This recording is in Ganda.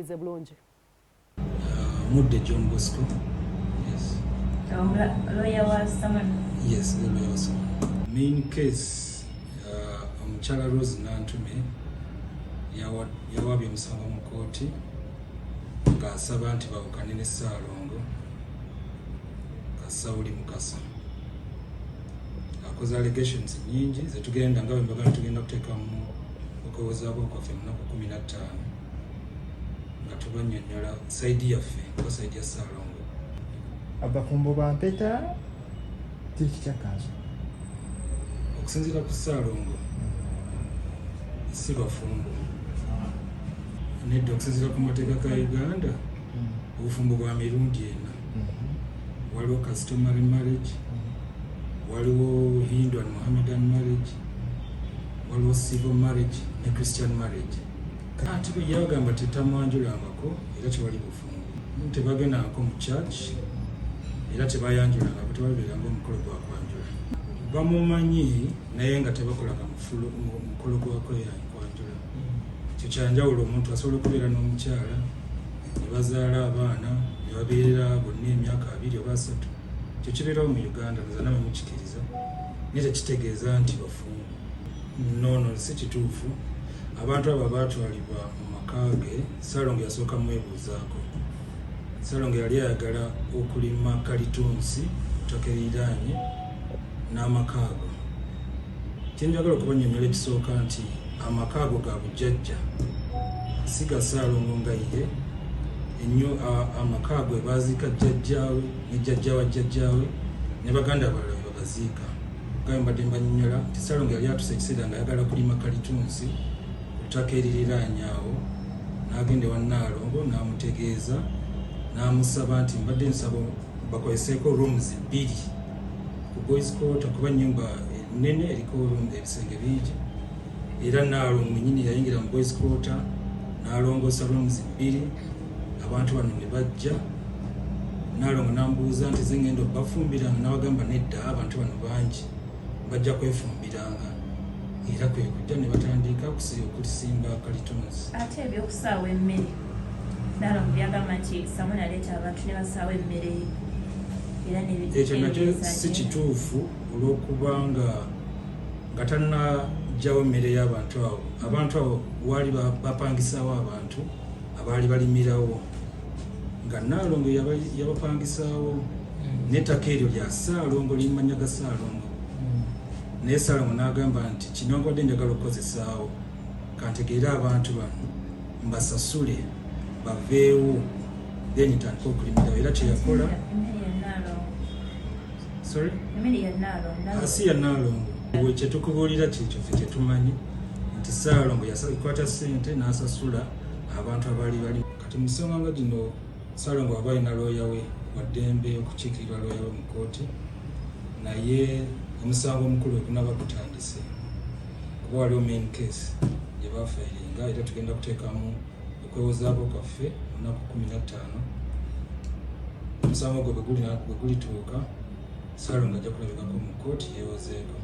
tumalirize bulungi. Mudde John Bosco. Yes. Lawyer was Samona. Yes, the lawyer was Samona. Main case, omukyala Rose Nantume yawabye omusango mu kooti ng'asaba nti bawukane ne Ssaalongo Kasawuli Mukasa. Akoze allegations nyingi zetugenda nga bwe mbagala tugenda kuteeka mu okwewozaako kwaffe mu nnaku 15 nga tubannyonnyola sayidi yaffe oba sayidi ya Ssaalongo. Abafumbo bampeta kiri kikyakkanso okusinziira ku Ssaalongo si bafumbo nedda okusinziira ku mateeka ga Uganda obufumbo bwa mirundi ena. Waliwo customary marriage, waliwo Hindu and Mohammedan marriage, waliwo civil marriage ne Christian marriage. Ate bwe yagamba tetamwanjulangako era tewali bufumbo, tebagendangako mu church era tebayanjulangako, tebabeeranga omukolo gwa kwanjula. Bamumanyi naye nga tebakolanga mukolo gwa kwanjula. Ekyo kyanjawulo, omuntu asobola okubeera n'omukyala ne bazaala abaana ne babeerera bonna emyaka 2 oba 3. Ekyo kibeerawo mu Uganda, nze nawe mukikiriza, naye tekitegeeza nti bafumbo. Nono si kituufu. Abantu abo baatwalibwa mu maka ge, Ssaalongo yasooka mwebuuzaako. Ssaalongo yali ayagala okulima kalitunsi ttaka eriraanye n'amaka ago. Kyenjagala okubannyonnyola ekisooka nti amaka ago ga bujjajja si ga Ssaalongo nga ye. Ennyo amaka ago ebaziika jjajjaawe ne jjajja wa jjajjaawe ne baganda balala we babaziika. Nga mbadde mbannyonnyola nti Ssaalongo yali atuuse ekiseera nga ayagala kulima kalitunsi ku ttaka eririraanye awo, n'agenda ewa Nnaalongo n'amutegeeza n'amusaba nti mbadde nsaba bakoleseeko rooms 2 ku boys quarter kuba nnyumba ennene eriko ebisenge bingi, era Nnaalongo mwennyini yayingira mu boys quarter n'alongoosa rooms 2. Abantu bano ne bajja, Nnaalongo n'amubuuza nti ze ngenda obafumbiranga, n'abagamba nedda, abantu bano bangi bajja kwefumbiranga, era kwe kujja ne batandika okulisimba kalitunsi. Ate ebyokusaawa emmere, Nnaalongo byagamba nti Samona aleeta abantu ne basaawa emmere era ekyo nakyo si kituufu olw'okubanga nga tannajjawo emmere y'abantu abo. Abantu abo waali bapangisaawo abantu abaali balimirawo, nga Nnaalongo yabapangisaawo n'ettaka eryo lya Ssaalongo, limanya ga Ssaalongo. Naye Ssaalongo n'agamba nti kino nkwadde njagala okukozesaawo kantegeere abantu bano mbasasule baveewo then ntandika okulimirawo, era kyeyakola si ya Nnaalongo. Kyetukubuulira kyekyofe kyetumanyi nti Ssaalongo yakwata ssente n'asasula abantu abaali bali. Kati mu nsonga nga gino Ssaalongo aba alina looya we wa ddembe okukiikirirwa looya we mu kooti, naye omusango omukulu ogunaba gutandise kuba waliwo main case gye bafairinga, era tugenda kuteekamu okwewozaako kwaffe mu nnaku 15. Omusango gwe bwe gulituuka Ssaalongo ajja kulabikako mu kooti yeewozeeko.